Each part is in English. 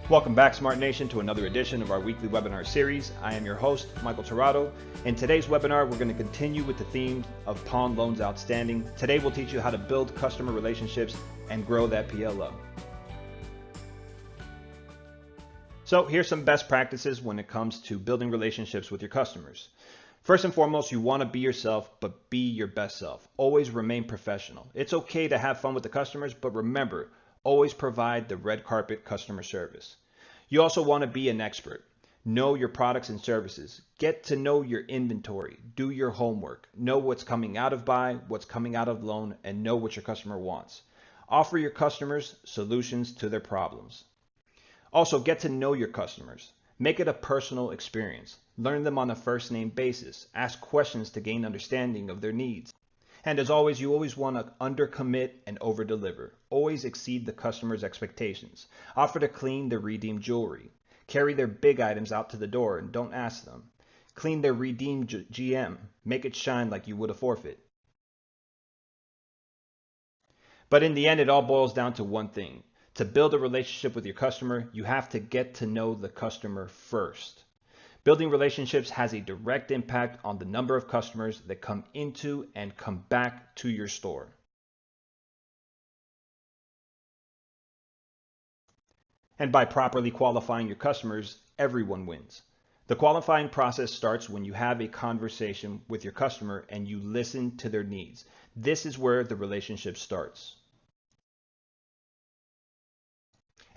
Welcome back, Smart Nation, to another edition of our weekly webinar series. I am your host, Michael Torrado. In today's webinar, we're going to continue with the theme of pawn loans outstanding. Today, we'll teach you how to build customer relationships and grow that PLO. So here's some best practices when it comes to building relationships with your customers. First and foremost, you want to be yourself, but be your best self. Always remain professional. It's okay to have fun with the customers, but remember, always provide the red carpet customer service. You also want to be an expert. Know your products and services. Get to know your inventory. Do your homework. Know what's coming out of buy, what's coming out of loan, and know what your customer wants. Offer your customers solutions to their problems. Also, get to know your customers. Make it a personal experience. Learn them on a first name basis. Ask questions to gain understanding of their needs. And as always, you always want to undercommit and overdeliver. Always exceed the customer's expectations. Offer to clean their redeemed jewelry. Carry their big items out to the door and don't ask them. Clean their redeemed GM. Make it shine like you would a forfeit. But in the end, it all boils down to one thing. To build a relationship with your customer, you have to get to know the customer first. Building relationships has a direct impact on the number of customers that come into and come back to your store. And by properly qualifying your customers, everyone wins. The qualifying process starts when you have a conversation with your customer and you listen to their needs. This is where the relationship starts.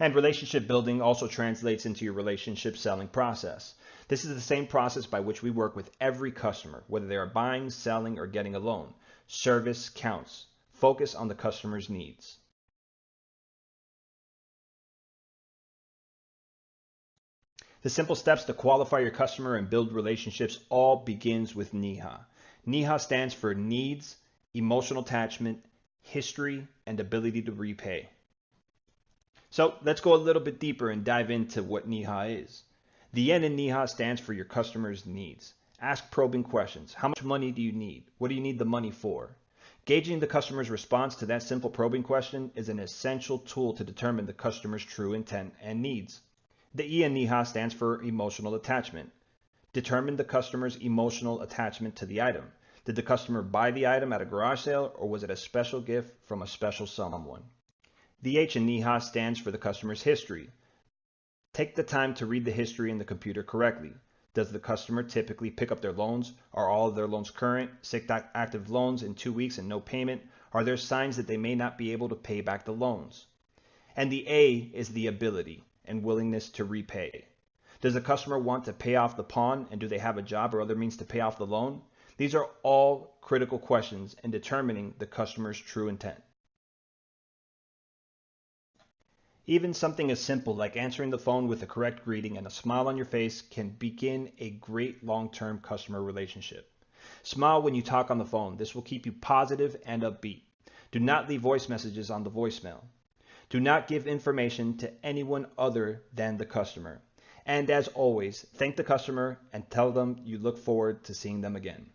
And relationship building also translates into your relationship selling process. This is the same process by which we work with every customer, whether they are buying, selling, or getting a loan. Service counts. Focus on the customer's needs. The simple steps to qualify your customer and build relationships all begins with NEHA. NEHA stands for needs, emotional attachment, history, and ability to repay. So let's go a little bit deeper and dive into what NEHA is. The N in NEHA stands for your customer's needs. Ask probing questions. How much money do you need? What do you need the money for? Gauging the customer's response to that simple probing question is an essential tool to determine the customer's true intent and needs. The E in NEHA stands for emotional attachment. Determine the customer's emotional attachment to the item. Did the customer buy the item at a garage sale, or was it a special gift from a special someone? The H in NEHA stands for the customer's history. Take the time to read the history in the computer correctly. Does the customer typically pick up their loans? Are all of their loans current? 6 active loans in 2 weeks and no payment? Are there signs that they may not be able to pay back the loans? And the A is the ability and willingness to repay. Does the customer want to pay off the pawn, and do they have a job or other means to pay off the loan? These are all critical questions in determining the customer's true intent. Even something as simple like answering the phone with the correct greeting and a smile on your face can begin a great long-term customer relationship. Smile when you talk on the phone. This will keep you positive and upbeat. Do not leave voice messages on the voicemail. Do not give information to anyone other than the customer. And as always, thank the customer and tell them you look forward to seeing them again.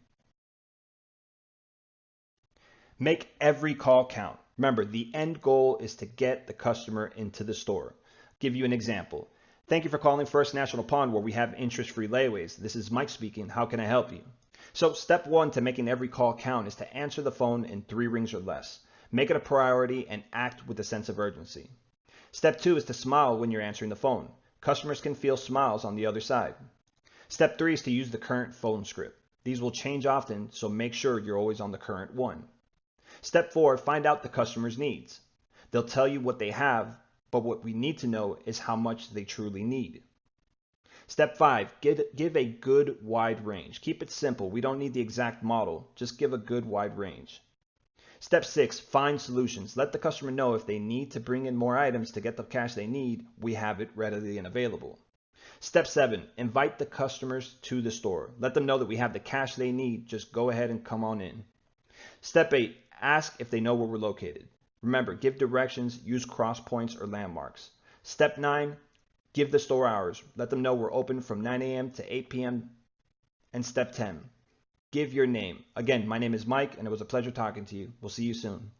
Make every call count. Remember, the end goal is to get the customer into the store. I'll give you an example. Thank you for calling First National Pawn, where we have interest-free layaways. This is Mike speaking. How can I help you? So step 1 to making every call count is to answer the phone in 3 rings or less. Make it a priority and act with a sense of urgency. Step 2 is to smile when you're answering the phone. Customers can feel smiles on the other side. Step 3 is to use the current phone script. These will change often, so make sure you're always on the current one. Step 4, find out the customer's needs. They'll tell you what they have, but what we need to know is how much they truly need. Step 5, give a good wide range. Keep it simple. We don't need the exact model. Just give a good wide range. Step 6, find solutions. Let the customer know if they need to bring in more items to get the cash they need, we have it readily and available. Step 7, invite the customers to the store. Let them know that we have the cash they need. Just go ahead and come on in. Step 8, ask if they know where we're located. Remember, give directions, use cross points or landmarks. Step 9, give the store hours. Let them know we're open from 9 a.m. to 8 p.m. And step 10, give your name. Again, my name is Mike, and it was a pleasure talking to you. We'll see you soon.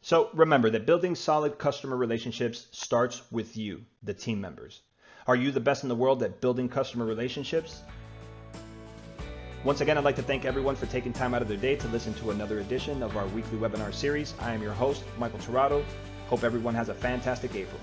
So remember that building solid customer relationships starts with you, the team members. Are you the best in the world at building customer relationships? Once again, I'd like to thank everyone for taking time out of their day to listen to another edition of our weekly webinar series. I am your host, Michael Tirado. Hope everyone has a fantastic April.